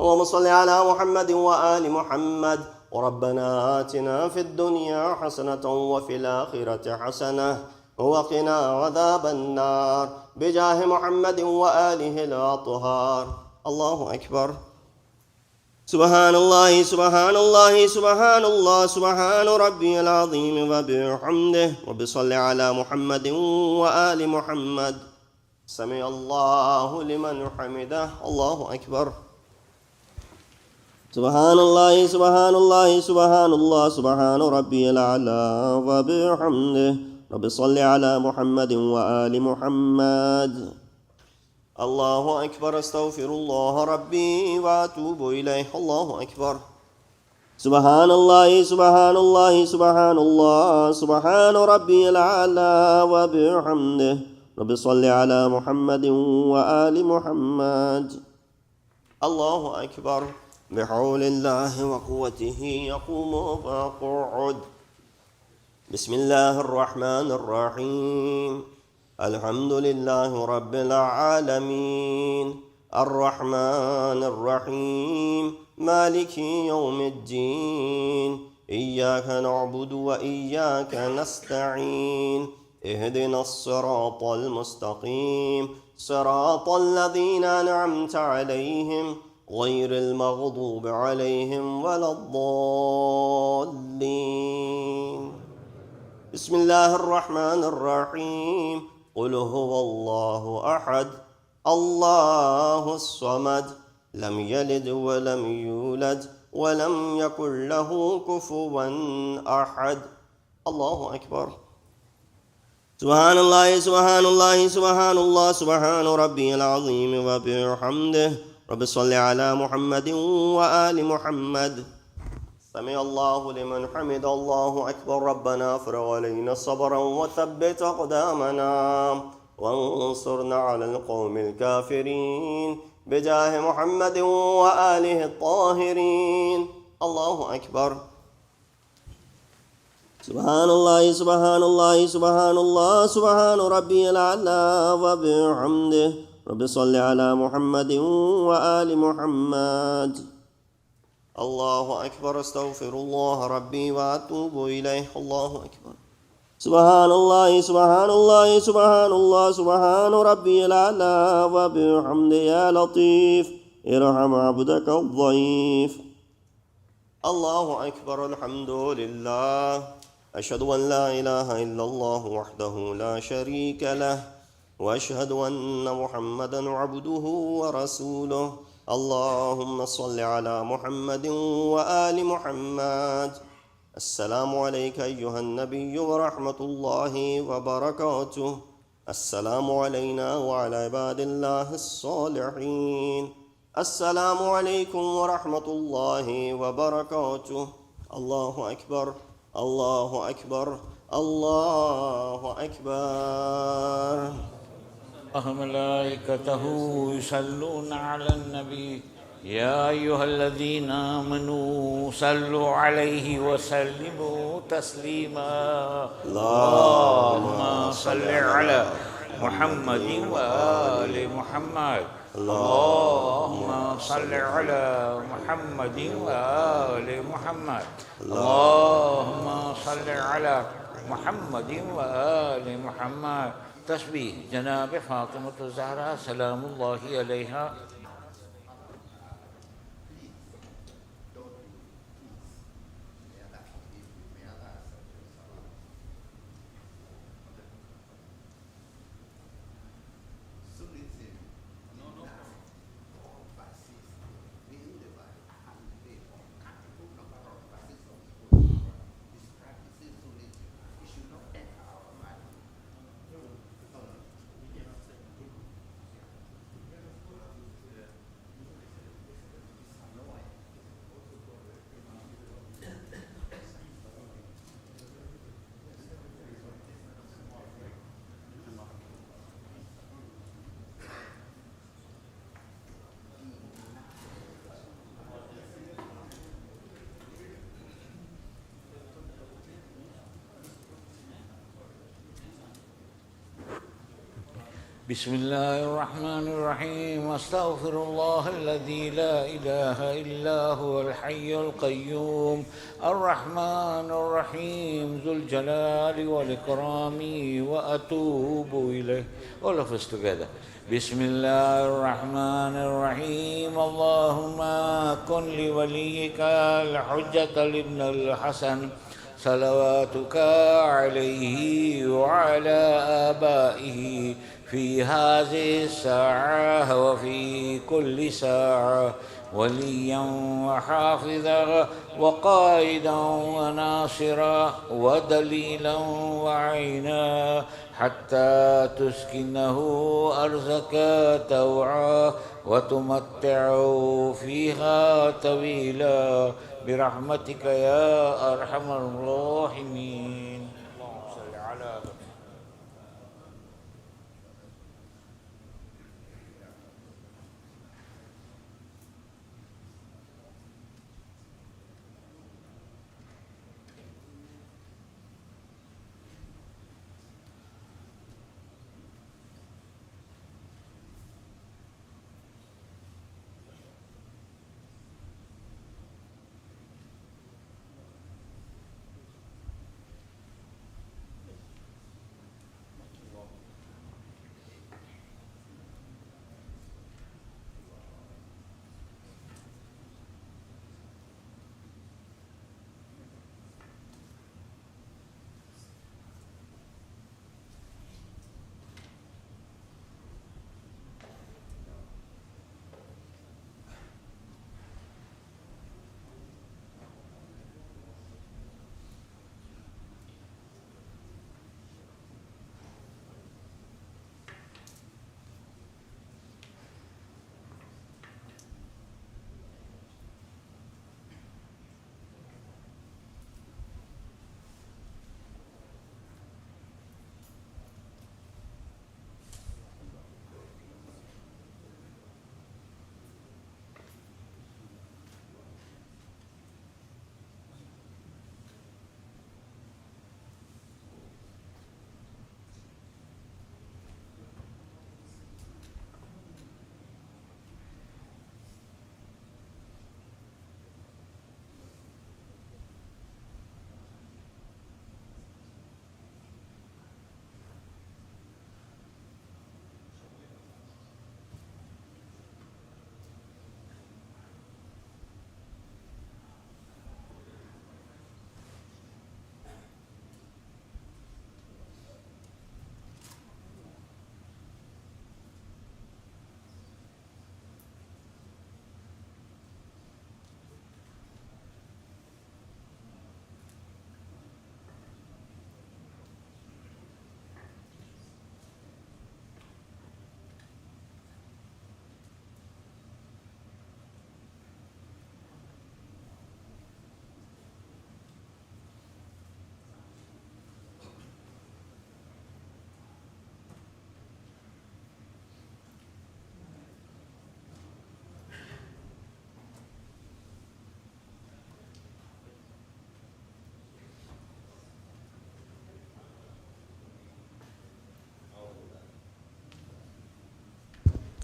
اللهم صل على محمد وآل محمد. وربنا آتنا في الدنيا حسنة وفي الآخرة حسنة وقنا عذاب النار بجاه محمد وآله الأطهار. الله أكبر. سبحان الله سبحان الله سبحان الله سبحان ربي العظيم وبحمده. رب صل على محمد وآل محمد. سمع الله لمن حمده. الله أكبر. سبحان الله سبحان الله سبحان الله سبحان ربي الأعلى وبحمده. رب صل على محمد وآل محمد. الله أكبر. أستغفر الله ربي وأتوب إليه. الله أكبر. سبحان الله سبحان الله سبحان الله سبحان ربي الأعلى وبحمده. رب صل على محمد وآل محمد. الله أكبر. بحول الله وقوته يقوم ويقعد بسم الله الرحمن الرحيم الحمد لله رب العالمين الرحمن الرحيم مالك يوم الدين إياك نعبد وإياك نستعين اهدنا الصراط المستقيم صراط الذين أنعمت عليهم غير المغضوب عليهم ولا الضالين. بسم الله الرحمن الرحيم قل هو الله أحد الله الصمد لم يلد ولم يولد ولم يكن له كفوا أحد. الله أكبر. سبحان الله سبحان الله سبحان الله سبحان ربي العظيم وبحمده. رب صل على محمد وآل محمد. سمع الله لمن حمد الله أكبر. ربنا افرغ علينا صبرا وثبت أقدامنا وانصرنا على القوم الكافرين بجاه محمد وآله الطاهرين. الله أكبر. سبحان الله سبحان الله سبحان الله سبحان ربي الأعلى وبحمده. رب صل على محمد وآل محمد. الله أكبر. استغفر الله ربي وأتوب إليه. الله أكبر. سبحان الله سبحان الله سبحان الله سبحان ربي الأعلى وبحمده. يا لطيف ارحم عبدك الضعيف. الله أكبر. الحمد لله. أشهد أن لا إله إلا الله وحده لا شريك له وأشهد أن محمدا عبده ورسوله. اللهم صل على محمد وآل محمد. السلام عليك أيها النبي ورحمة الله وبركاته. السلام علينا وعلى عباد الله الصالحين. السلام عليكم ورحمة الله وبركاته. الله أكبر الله أكبر الله أكبر. ملائكته يصلون على النبي يا أيها الذين آمنوا صلوا عليه وسلموا تسليما. اللهم صل على محمد وآل محمد. اللهم صل على محمد وآل محمد. اللهم صل على محمد وآل محمد. تسبيح جناب فاطمة الزهراء سلام الله عليها. بسم الله الرحمن الرحيم. أستغفر الله الذي لا إله إلا هو الحي القيوم الرحمن الرحيم ذو الجلال والإكرام وأتوب إليه. All of us together. بسم الله الرحمن الرحيم. اللهم كن لوليك الحجة لابن الحسن صلواتك عليه وعلى آبائه في هذه الساعة وفي كل ساعة وليا وحافظا وقائدا وناصرا ودليلا وعينا حتى تسكنه أرزك توعا وتمتعه فيها طويلا برحمتك يا أرحم الراحمين. اللهم صل على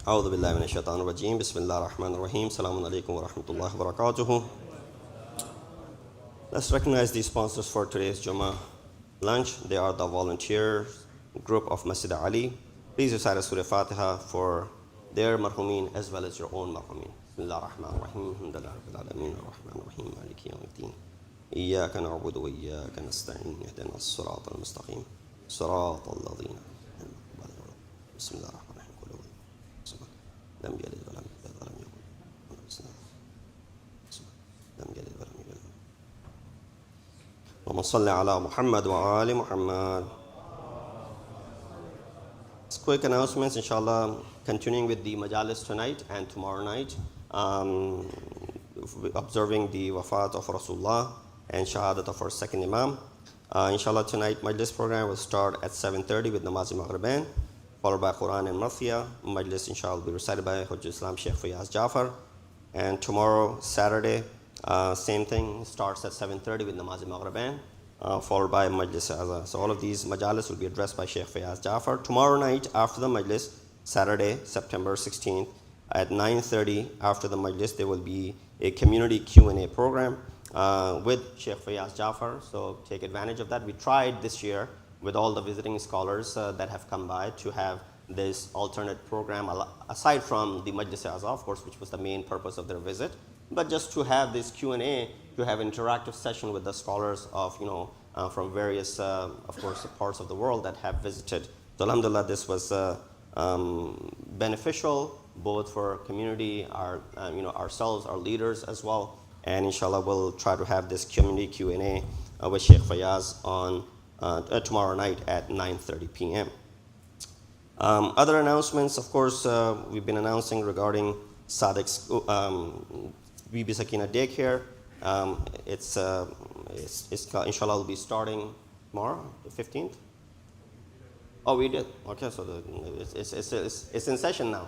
أعوذ بالله من الشيطان الرجيم بسم الله الرحمن الرحيم السلام عليكم ورحمة الله وبركاته. Let's recognize the sponsors for today's Jummah lunch. They are the volunteers group of Masjid-e-Ali. Please recite Surah Fatiha for their marhumin as well as your own marhumin. Bismillah ar-Rahman ar-Rahim. Alhamdulillah Rabbil Alameen ar-Rahman ar-Rahim Maliki Yawmiddin. إياك نعبد وإياك نستعين اهدنا الصراط المستقيم صراط الذين بسم الله الرحمن الرحيم قل هو الله لم يلد ولم يولد ولم يكن لم يلد ولم يولد اللهم صل على محمد وآل محمد. Quick announcements, inshallah, continuing with the majalis tonight and tomorrow night, observing the wafat of Rasulullah and shahadat of our second imam. Inshallah, tonight majlis program will start at 7:30 with namaz maghriban, followed by Quran and Marthia. Majlis, inshallah, will be recited by Hujjat Islam Sheikh Fayaz Jafar. And tomorrow, Saturday, same thing, starts at 7:30 with namaz maghriban, followed by majlis azan. So all of these majalis will be addressed by Sheikh Fayaz Jafar. Tomorrow night, after the majlis, Saturday, September 16th, at 9:30, after the majlis, there will be a community Q&A program with Sheikh Fayaz Jafar. So take advantage of that. We tried this year with all the visiting scholars that have come by to have this alternate program aside from the Majlis Azam, of course, which was the main purpose of their visit, but just to have this Q&A, to have interactive session with the scholars of, from various, of course, parts of the world that have visited. So alhamdulillah, this was beneficial both for community, our, ourselves, our leaders as well. And inshallah, we'll try to have this community Q&A with Sheikh Fayaz on tomorrow night at 9:30 p.m. Other announcements, of course, we've been announcing regarding Sadiq's Bibi Sakina daycare. It's inshallah will be starting tomorrow, the 15th. Oh, we did. Okay, so it's in session now.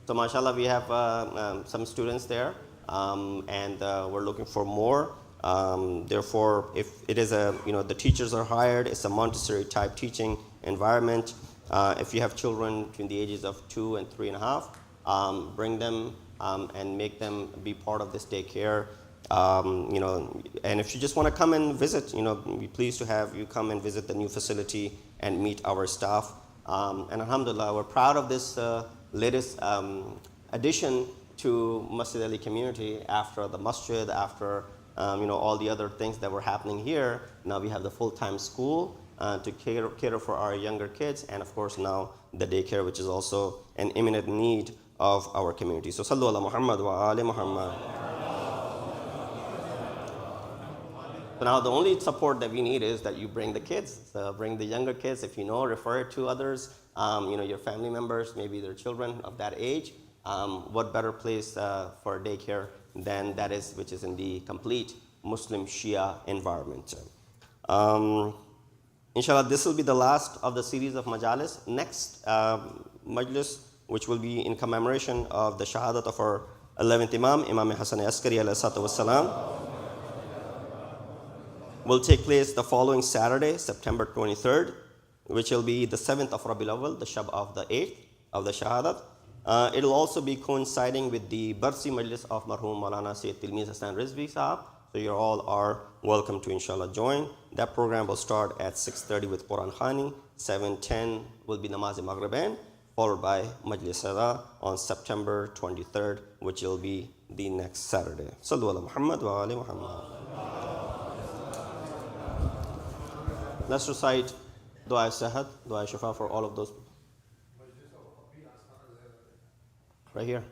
So mashallah, we have some students there, and we're looking for more. Therefore, if it is the teachers are hired, it's a Montessori type teaching environment. If you have children between the ages of 2 and 3.5, bring them and make them be part of this daycare. And if you just want to come and visit, we're pleased to have you come and visit the new facility and meet our staff. And alhamdulillah, we're proud of this latest addition to Masjid-e-Ali community after the masjid, after all the other things that were happening here. Now we have the full-time school to cater for our younger kids, and of course now the daycare, which is also an imminent need of our community. So sallu ala Muhammad wa ali Muhammad. So now the only support that we need is that you bring the kids. So bring the younger kids. If you know, refer it to others, your family members, maybe their children of that age. What better place for daycare than that is, which is in the complete Muslim Shia environment. Inshallah, this will be the last of the series of majalis. Next majlis, which will be in commemoration of the shahadat of our 11th Imam, Imam Hassan Askari alayhi salatu wassalam, will take place the following Saturday, September 23rd, which will be the 7th of Rabiul Awwal, the Shab of the 8th of the shahadat. It will also be coinciding with the Barsi Majlis of Marhum Maulana Syed Rizvi Sahab. So you all are welcome to inshallah join. That program will start at 6:30 with Quran Khani. 7:10 will be Namaz Maghriban, followed by Majlis Sada on September 23rd, which will be the next Saturday. Sallu ala Muhammad wa ali Muhammad. Let's recite Dua Sahat, Dua Shafa for all of those. Right here.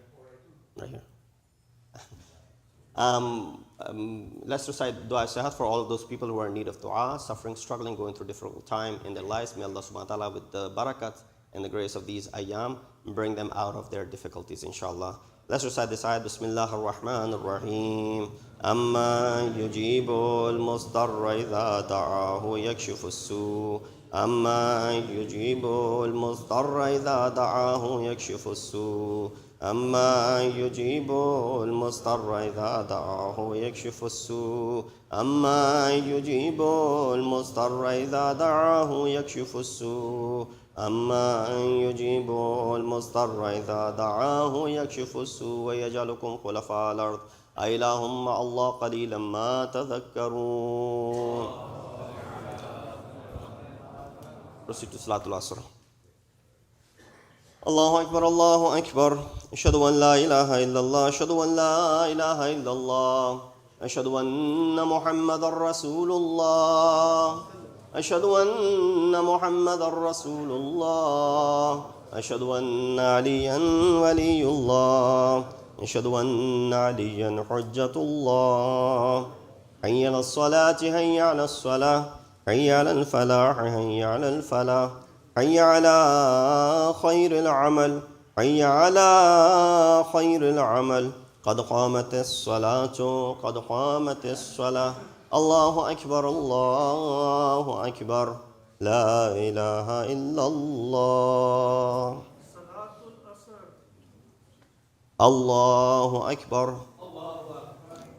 Let's recite Dua Sahat for all of those people who are in need of dua, suffering, struggling, going through difficult time in their lives. May Allah subhanahu wa ta'ala, with the barakat and the grace of these ayyam, bring them out of their difficulties, inshallah. Let's recite this ayat. Bismillah ar-Rahman ar-Rahim. Amma yujibu al-mustarra idha da'ahu yakshifu as-su. Amma yujibu al-mustarra idha da'ahu yakshifu as-su. أما يجيب المضطر إذا دعاه يكشف السوء أما يجيب المضطر إذا دعاه يكشف السوء أما أن يجيب المضطر إذا دعاه ويكشف السوء ويجعلكم خلفاء الأرض أإله مع الله قليلا ما تذكرون. Proceed to Salatul Asr. الله أكبر الله أكبر. أشهد أن لا إله إلا الله أشهد أن لا إله إلا الله أشهد أن محمد رسول الله أشهد أن محمد رسول الله أشهد أن عليا ولي الله أشهد أن عليا حجة الله. حي على الصلاة حي على الصلاة حي على الفلاح حي على الفلاح حي على خير العمل حي على خير العمل. قد قامت الصلاة قد قامت الصلاة. الله أكبر الله أكبر. لا إله إلا الله. الله أكبر.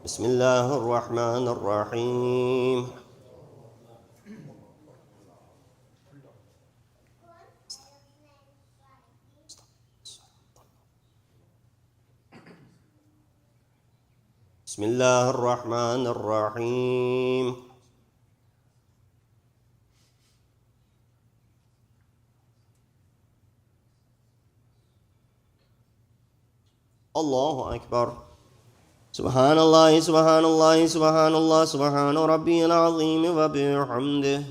بسم الله الرحمن الرحيم. بسم الله الرحمن الرحيم. الله أكبر. سبحان الله سبحان الله سبحان الله سبحان ربي العظيم وبحمده.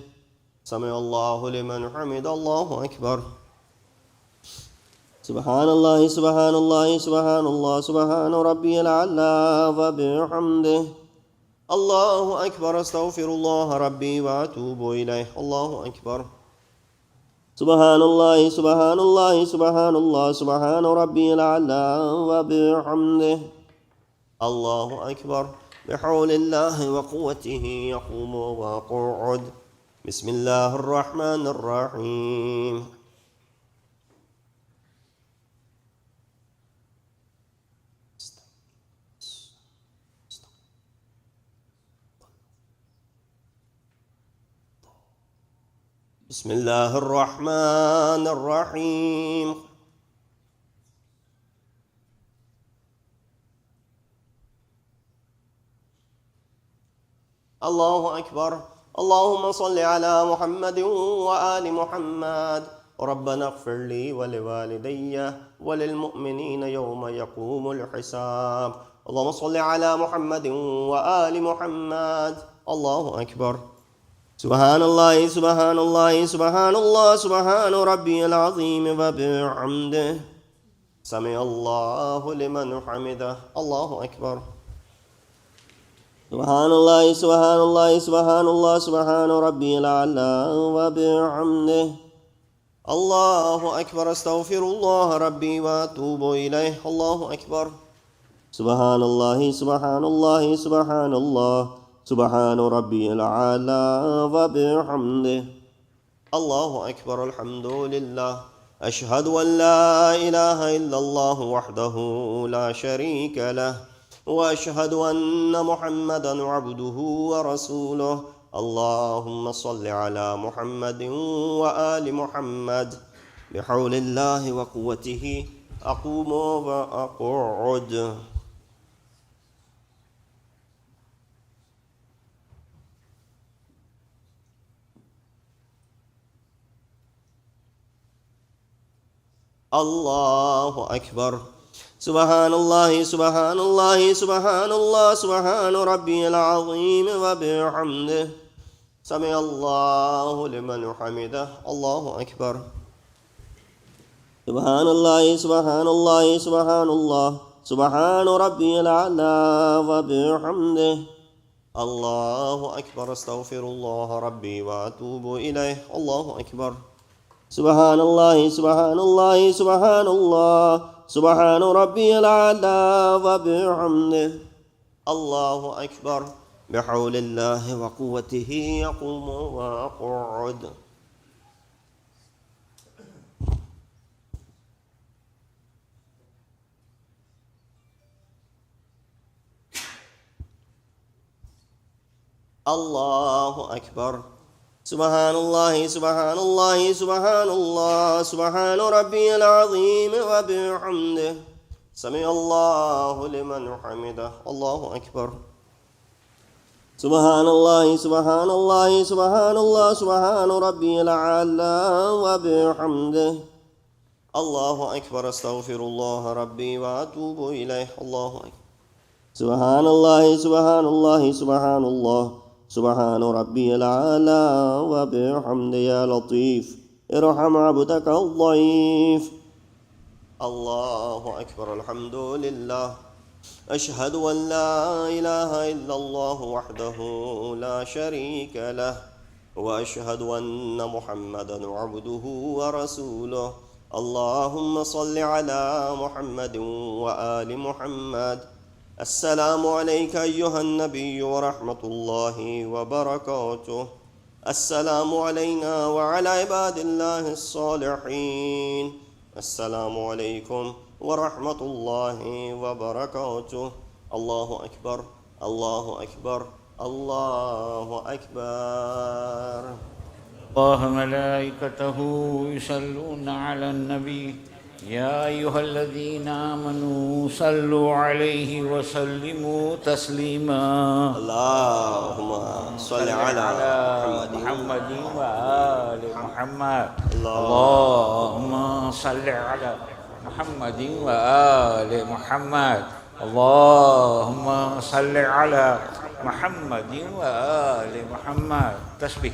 سمع الله لمن حمد. الله أكبر. سبحان الله سبحان الله سبحان الله سبحان ربي الأعلى وبحمده. الله أكبر. أستغفر الله ربي وأتوب إليه. الله أكبر. سبحان الله سبحان الله سبحان الله سبحان ربي الأعلى وبحمده. الله أكبر. بحول الله وقوته يقوم ويقعد. بسم الله الرحمن الرحيم. بسم الله الرحمن الرحيم. الله أكبر. اللهم صل على محمد وآل محمد. ربنا اغفر لي ولوالدي وللمؤمنين يوم يقوم الحساب. اللهم صل على محمد وآل محمد. الله أكبر. سبحان الله سبحان الله سبحان الله سبحان ربي العظيم وبحمده. سمع الله لمن حمده. الله أكبر. سبحان الله سبحان الله سبحان الله سبحان ربي الأعلى وبحمده. الله أكبر. أستغفر الله ربي وأتوب إليه. الله أكبر. سبحان الله سبحان الله سبحان الله سبحان ربي الأعلى وبحمده. الله أكبر. الحمد لله. أشهد أن لا إله إلا الله وحده لا شريك له وأشهد أن محمدا عبده ورسوله. اللهم صل على محمد وآل محمد. بحول الله وقوته أقوم وأقعد. الله أكبر. سبحان الله سبحان الله سبحان الله سبحان ربي العظيم وبحمده. سمع الله لمن حمده. الله أكبر. سبحان الله سبحان الله سبحان الله سبحان ربي الأعلى وبحمده. الله أكبر. أستغفر الله ربي وأتوب إليه. الله أكبر. سبحان الله سبحان الله سبحان الله سبحان ربي الأعلى وبحمده. الله أكبر. بحول الله وقوته يقوم وأقعد. الله أكبر. سبحان الله سبحان الله سبحان الله سبحان ربي العظيم وبحمده سمع الله لمن حمده الله أكبر سبحان الله سبحان الله سبحان الله سبحان ربي الأعلى وبحمده الله أكبر أستغفر الله ربي وأتوب إليه الله أكبر سبحان الله سبحان الله سبحان الله سبحان ربي الأعلى وبحمده يا لطيف ارحم عبدك الضعيف الله أكبر الحمد لله أشهد أن لا إله إلا الله وحده لا شريك له وأشهد أن محمدا عبده ورسوله اللهم صل على محمد وآل محمد السلام عليك أيها النبي ورحمة الله وبركاته السلام علينا وعلى عباد الله الصالحين السلام عليكم ورحمة الله وبركاته الله أكبر الله أكبر الله أكبر الله ملائكته يصلون على النبي يا أيها الذين آمنوا صلوا عليه وسلموا تسليما اللهم صل على محمد وآل محمد اللهم صل على محمد وآل محمد اللهم صل على محمد وآل محمد تسبيح